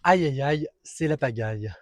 Aïe aïe aïe, c'est la pagaille.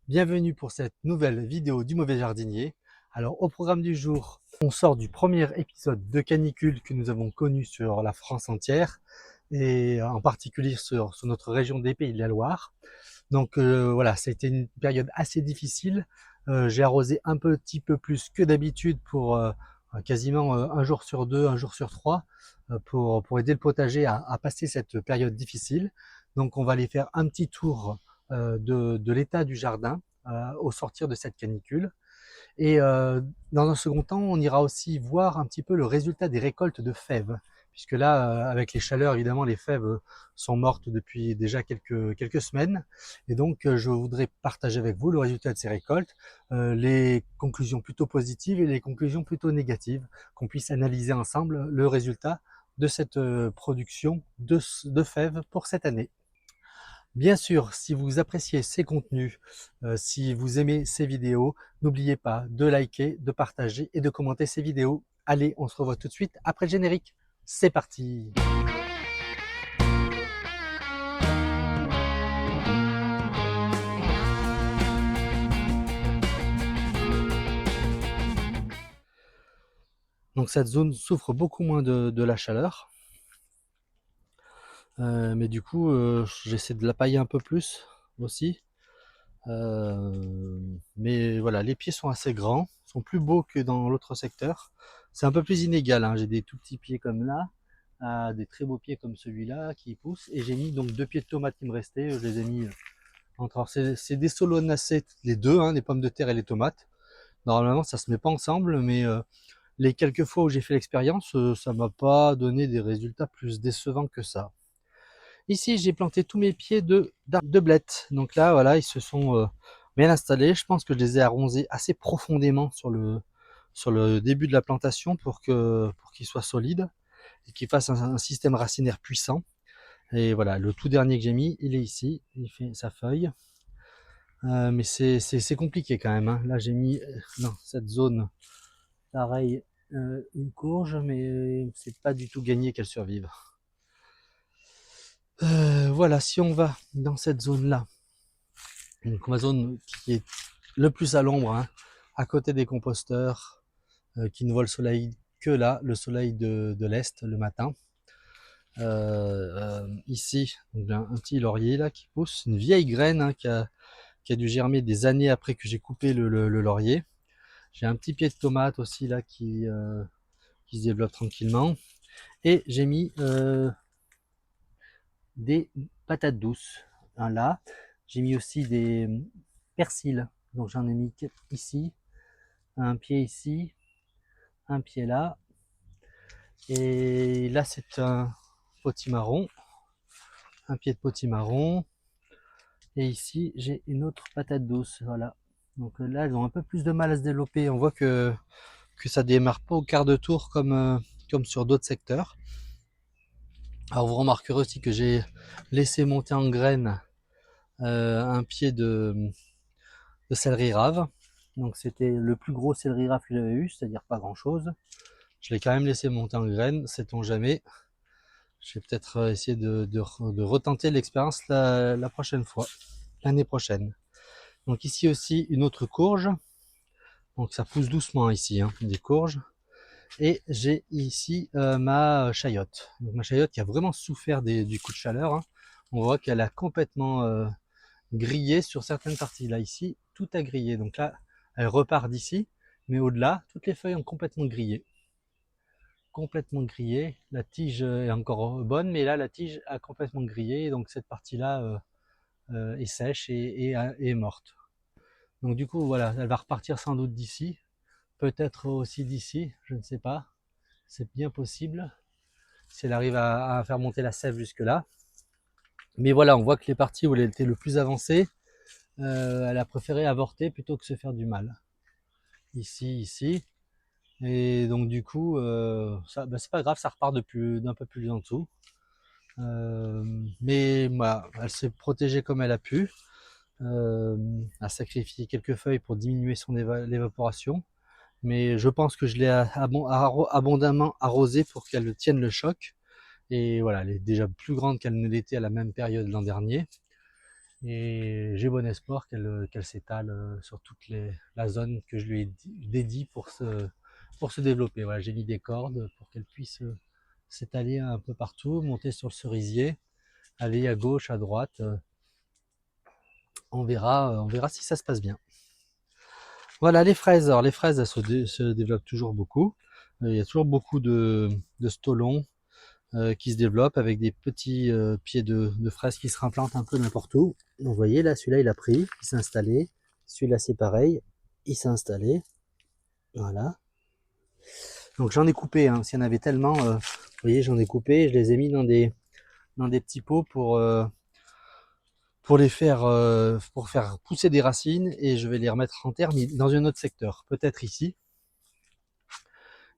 Bienvenue pour cette nouvelle vidéo du mauvais jardinier. Alors au programme du jour, on sort du premier épisode de canicule que nous avons connu sur la France entière et en particulier sur notre région des Pays de la Loire. Donc voilà, ça a été une période assez difficile. J'ai arrosé un petit peu plus que d'habitude pour quasiment un jour sur deux, un jour sur trois, pour aider le potager à passer cette période difficile. Donc on va aller faire un petit tour de l'état du jardin au sortir de cette canicule. Et dans un second temps, on ira aussi voir un petit peu le résultat des récoltes de fèves. Puisque là, avec les chaleurs, évidemment, les fèves sont mortes depuis déjà quelques semaines. Et donc, je voudrais partager avec vous le résultat de ces récoltes, les conclusions plutôt positives et les conclusions plutôt négatives, qu'on puisse analyser ensemble le résultat de cette production de fèves pour cette année. Bien sûr, si vous appréciez ces contenus, si vous aimez ces vidéos, n'oubliez pas de liker, de partager et de commenter ces vidéos. Allez, on se revoit tout de suite après le générique. C'est parti! Donc cette zone souffre beaucoup moins de la chaleur. Mais du coup, j'essaie de la pailler un peu plus aussi. Mais voilà, les pieds sont assez grands, sont plus beaux que dans l'autre secteur. C'est un peu plus inégal, hein. J'ai des tout petits pieds comme là, des très beaux pieds comme celui-là qui poussent. Et j'ai mis donc 2 pieds de tomates qui me restaient. Je les ai mis entre. Alors c'est des solonacées les deux, hein, les pommes de terre et les tomates. Normalement, ça se met pas ensemble, mais les quelques fois où j'ai fait l'expérience, ça m'a pas donné des résultats plus décevants que ça. Ici, j'ai planté tous mes pieds de blettes. Donc là, voilà, ils se sont bien installés. Je pense que je les ai arrosés assez profondément sur le début de la plantation pour qu'ils soient solides et qu'ils fassent un système racinaire puissant. Et voilà, le tout dernier que j'ai mis, il est ici. Il fait sa feuille. Mais c'est compliqué quand même, hein. Là, j'ai mis dans cette zone, pareil, une courge, mais c'est pas du tout gagné qu'elle survive. Voilà, si on va dans cette zone-là, donc ma zone qui est le plus à l'ombre, hein, à côté des composteurs, qui ne voient le soleil que là, le soleil de l'Est le matin. Ici, donc un petit laurier là qui pousse, une vieille graine, hein, qui a dû germer des années après que j'ai coupé le laurier. J'ai un petit pied de tomate aussi là qui se développe tranquillement. Et j'ai mis des patates douces, hein, là. J'ai mis aussi des persils, donc j'en ai mis ici, un pied ici, un pied là. Et là, c'est un potimarron, un pied de potimarron. Et ici, j'ai une autre patate douce, voilà. Donc là, elles ont un peu plus de mal à se développer. On voit que ça démarre pas au quart de tour comme sur d'autres secteurs. Alors vous remarquerez aussi que j'ai laissé monter en graines un pied de céleri rave. Donc c'était le plus gros céleri rave que j'avais eu, c'est-à-dire pas grand-chose. Je l'ai quand même laissé monter en graines, sait-on jamais. Je vais peut-être essayer de retenter l'expérience la prochaine fois, l'année prochaine. Donc ici aussi une autre courge. Donc ça pousse doucement ici, hein, des courges. Et j'ai ici ma chayotte. Donc ma chayotte qui a vraiment souffert du coup de chaleur, hein. On voit qu'elle a complètement grillé sur certaines parties. Là ici, tout a grillé. Donc là, elle repart d'ici, mais au-delà, toutes les feuilles ont complètement grillé. Complètement grillé. La tige est encore bonne, mais là, la tige a complètement grillé. Donc cette partie-là est sèche et est morte. Donc du coup, voilà, elle va repartir sans doute d'ici. Peut-être aussi d'ici, je ne sais pas. C'est bien possible. Si elle arrive à faire monter la sève jusque-là. Mais voilà, on voit que les parties où elle était le plus avancée, elle a préféré avorter plutôt que se faire du mal. Ici, ici. Et donc du coup, bah, c'est pas grave, ça repart d'un peu plus en dessous. Mais voilà, elle s'est protégée comme elle a pu. A sacrifié quelques feuilles pour diminuer son évaporation. Mais je pense que je l'ai abondamment arrosée pour qu'elle tienne le choc. Et voilà, elle est déjà plus grande qu'elle ne l'était à la même période l'an dernier. Et j'ai bon espoir qu'elle s'étale sur toute la zone que je lui ai dédiée pour se développer. Voilà, j'ai mis des cordes pour qu'elle puisse s'étaler un peu partout, monter sur le cerisier, aller à gauche, à droite. On verra si ça se passe bien. Voilà les fraises. Alors les fraises, elles se développent toujours beaucoup. Il y a toujours beaucoup de stolons qui se développent avec des petits pieds de fraises qui se implantent un peu n'importe où. Donc, vous voyez là, celui-là il a pris, il s'est installé. Celui-là c'est pareil, il s'est installé. Voilà. Donc j'en ai coupé, hein, s'il y en avait tellement, vous voyez, j'en ai coupé, je les ai mis dans des petits pots pour faire pousser des racines et je vais les remettre en terre, mais dans un autre secteur, peut-être ici.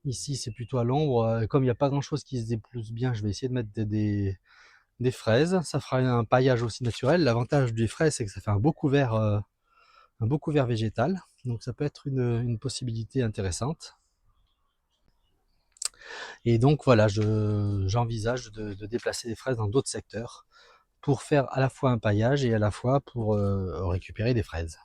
Ici, c'est plutôt à l'ombre. Comme il n'y a pas grand-chose qui se dépousse bien, je vais essayer de mettre des fraises. Ça fera un paillage aussi naturel. L'avantage des fraises, c'est que ça fait un beau couvert végétal. Donc ça peut être une possibilité intéressante. Et donc voilà, j'envisage de déplacer des fraises dans d'autres secteurs pour faire à la fois un paillage et à la fois pour récupérer des fraises.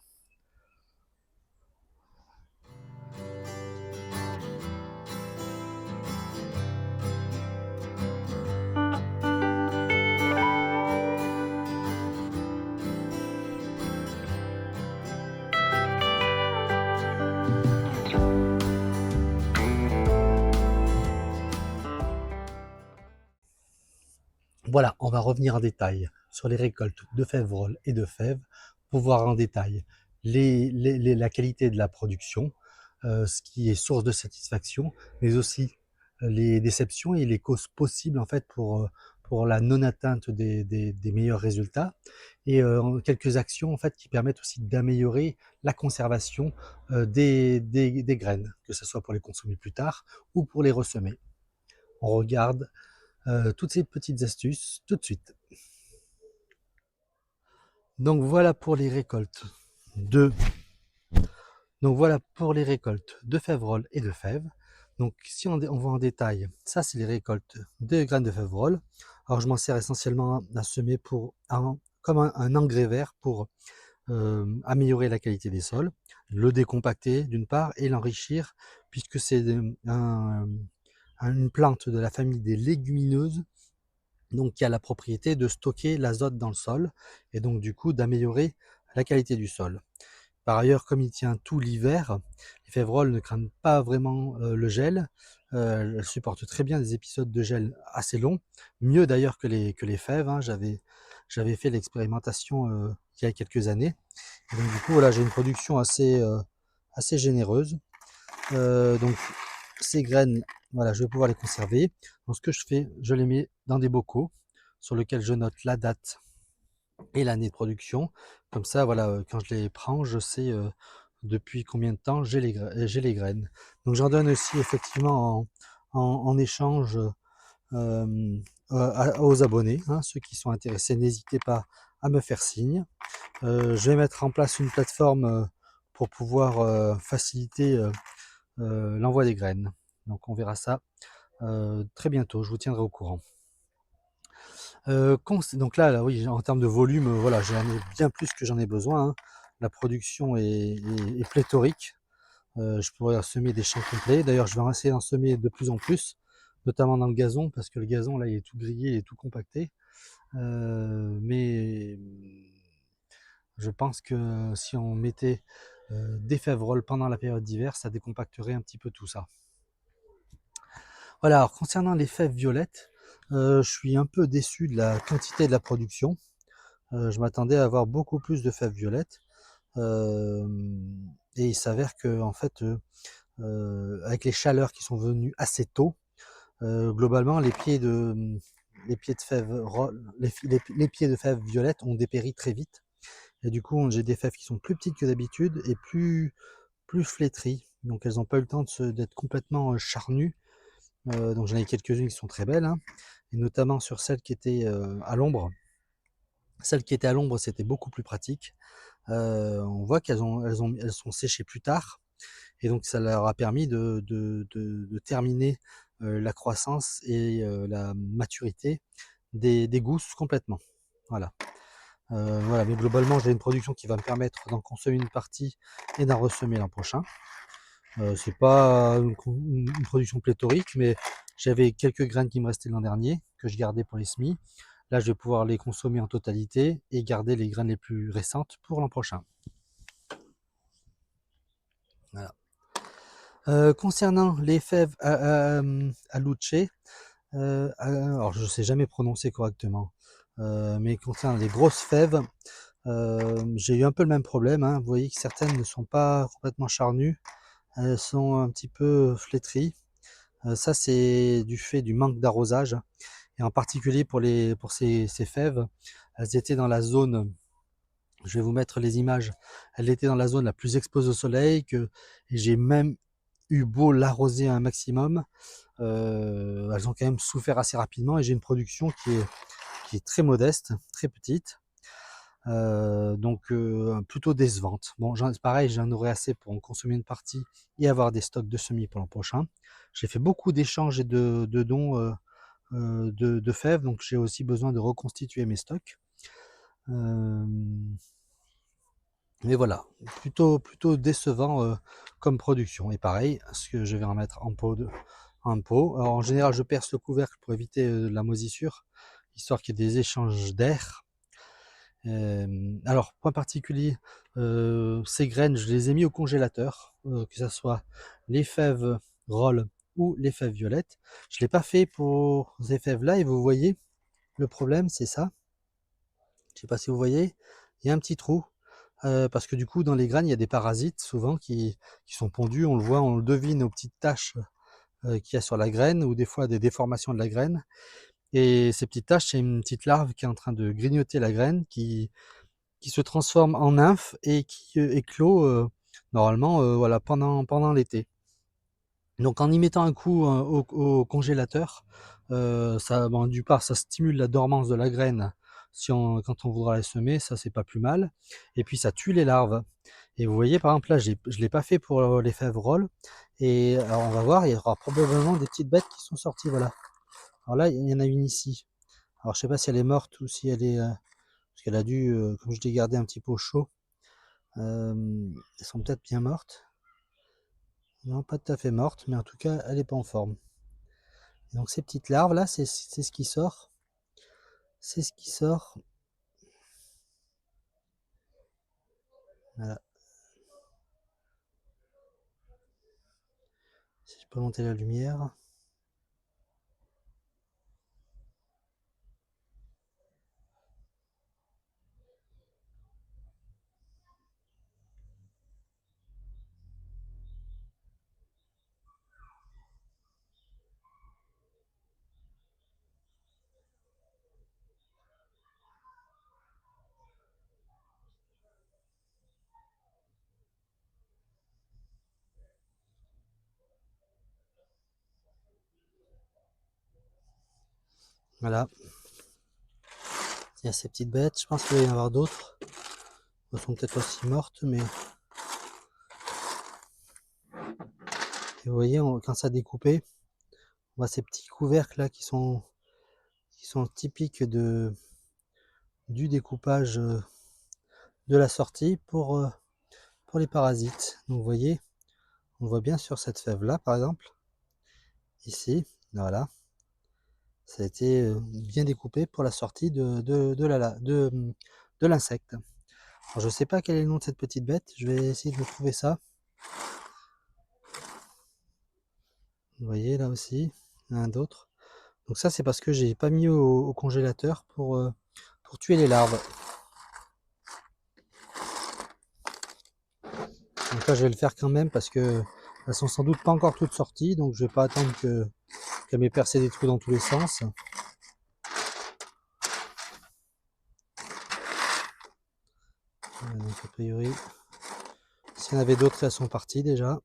Voilà, on va revenir en détail sur les récoltes de févrole et de fèves pour voir en détail la qualité de la production, ce qui est source de satisfaction, mais aussi les déceptions et les causes possibles en fait pour la non-atteinte des meilleurs résultats et quelques actions en fait qui permettent aussi d'améliorer la conservation des graines, que ce soit pour les consommer plus tard ou pour les ressemer. On regarde toutes ces petites astuces tout de suite. Donc voilà pour les récoltes de donc voilà pour les récoltes de févrole et de fèves. Donc si on voit en détail, ça c'est les récoltes de graines de févrole. Alors je m'en sers essentiellement à semer comme un engrais vert pour améliorer la qualité des sols, le décompacter d'une part et l'enrichir puisque c'est une plante de la famille des légumineuses, donc qui a la propriété de stocker l'azote dans le sol et donc du coup d'améliorer la qualité du sol. Par ailleurs, comme il tient tout l'hiver, les févroles ne craignent pas vraiment le gel. Elles supportent très bien des épisodes de gel assez longs, mieux d'ailleurs que les fèves, hein. J'avais fait l'expérimentation il y a quelques années. Et donc du coup, voilà, j'ai une production assez généreuse. Donc ces graines, voilà, je vais pouvoir les conserver. Donc ce que je fais, je les mets dans des bocaux sur lesquels je note la date et l'année de production. Comme ça, voilà, quand je les prends, je sais depuis combien de temps j'ai les graines. Donc j'en donne aussi effectivement en échange aux abonnés, hein, ceux qui sont intéressés, n'hésitez pas à me faire signe. Je vais mettre en place une plateforme pour pouvoir faciliter l'envoi des graines. Donc on verra ça très bientôt, je vous tiendrai au courant. Donc là, oui, en termes de volume, voilà, j'en ai bien plus que j'en ai besoin, hein. La production est pléthorique. Je pourrais semer des champs complets. D'ailleurs, je vais essayer d'en semer de plus en plus, notamment dans le gazon, parce que le gazon, là, il est tout grillé, il est tout compacté. Mais je pense que si on mettait des févroles pendant la période d'hiver, ça décompacterait un petit peu tout ça. Voilà, alors concernant les fèves violettes, je suis un peu déçu de la quantité de la production. Je m'attendais à avoir beaucoup plus de fèves violettes. Et il s'avère que en fait, avec les chaleurs qui sont venues assez tôt, globalement les pieds de fèves les pieds de fèves violettes ont dépéri très vite. Et du coup, j'ai des fèves qui sont plus petites que d'habitude et plus flétries. Donc elles n'ont pas eu le temps d'être complètement charnues. Donc j'en ai quelques-unes qui sont très belles, hein, et notamment sur celles qui étaient à l'ombre. Celles qui étaient à l'ombre, c'était beaucoup plus pratique. On voit elles sont séchées plus tard, et donc ça leur a permis de terminer la croissance et la maturité des gousses complètement. Voilà. Voilà, mais globalement, j'ai une production qui va me permettre d'en consommer une partie et d'en ressemer l'an prochain. C'est pas une production pléthorique, mais j'avais quelques graines qui me restaient l'an dernier, que je gardais pour les semis. Là, je vais pouvoir les consommer en totalité et garder les graines les plus récentes pour l'an prochain. Voilà. Concernant les fèves à Luce, alors je ne sais jamais prononcer correctement, mais concernant les grosses fèves, j'ai eu un peu le même problème, hein. Vous voyez que certaines ne sont pas complètement charnues, elles sont un petit peu flétries. Ça, c'est du fait du manque d'arrosage, et en particulier pour ces fèves, elles étaient dans la zone, je vais vous mettre les images, elles étaient dans la zone la plus exposée au soleil, et j'ai même eu beau l'arroser un maximum, elles ont quand même souffert assez rapidement, et j'ai une production qui est très modeste, très petite, donc plutôt décevante. Bon, pareil, j'en aurai assez pour en consommer une partie et avoir des stocks de semis pour l'an prochain. J'ai fait beaucoup d'échanges et de dons de fèves, donc j'ai aussi besoin de reconstituer mes stocks. Mais voilà, plutôt décevant comme production. Et pareil, ce que je vais en mettre en pot. Alors, en général, je perce le couvercle pour éviter la moisissure, histoire qu'il y ait des échanges d'air. Alors, point particulier, ces graines, je les ai mis au congélateur, que ce soit les fèves roll ou les fèves violettes. Je ne l'ai pas fait pour ces fèves-là, et vous voyez, le problème, c'est ça. Je ne sais pas si vous voyez, il y a un petit trou, parce que du coup, dans les graines, il y a des parasites, souvent, qui sont pondus. On le voit, on le devine aux petites taches qu'il y a sur la graine, ou des fois des déformations de la graine. Et ces petites taches, c'est une petite larve qui est en train de grignoter la graine, qui se transforme en nymphe et qui éclot normalement voilà, pendant l'été. Donc en y mettant un coup au congélateur, ça, bon, du part, ça stimule la dormance de la graine quand on voudra la semer, ça c'est pas plus mal. Et puis ça tue les larves. Et vous voyez, par exemple, là, je ne l'ai pas fait pour les fèves rolls. Et alors on va voir, il y aura probablement des petites bêtes qui sont sorties, voilà. Alors là, il y en a une ici. Alors je sais pas si elle est morte ou si elle est... parce qu'elle a dû, comme je l'ai gardé un petit peu au chaud, elles sont peut-être bien mortes. Non, pas tout à fait mortes, mais en tout cas, elle n'est pas en forme. Et donc ces petites larves là, c'est ce qui sort. C'est ce qui sort. Voilà. Si je peux monter la lumière. Voilà. Il y a ces petites bêtes. Je pense qu'il va y en avoir d'autres. Elles sont peut-être aussi mortes, mais... Et vous voyez, quand ça a découpé, on voit ces petits couvercles là qui sont typiques du découpage de la sortie pour les parasites. Donc vous voyez, on voit bien sur cette fève là par exemple, ici, voilà, ça a été bien découpé pour la sortie de l'insecte. Alors je ne sais pas quel est le nom de cette petite bête, je vais essayer de trouver ça. Vous voyez là aussi, il y en a d'autres. Donc ça c'est parce que j'ai pas mis au congélateur pour tuer les larves. Donc là je vais le faire quand même parce que elles sont sans doute pas encore toutes sorties, donc je vais pas attendre qu'elles m'aient percé des trous dans tous les sens. Donc a priori, s'il y en avait d'autres, elles sont parties déjà.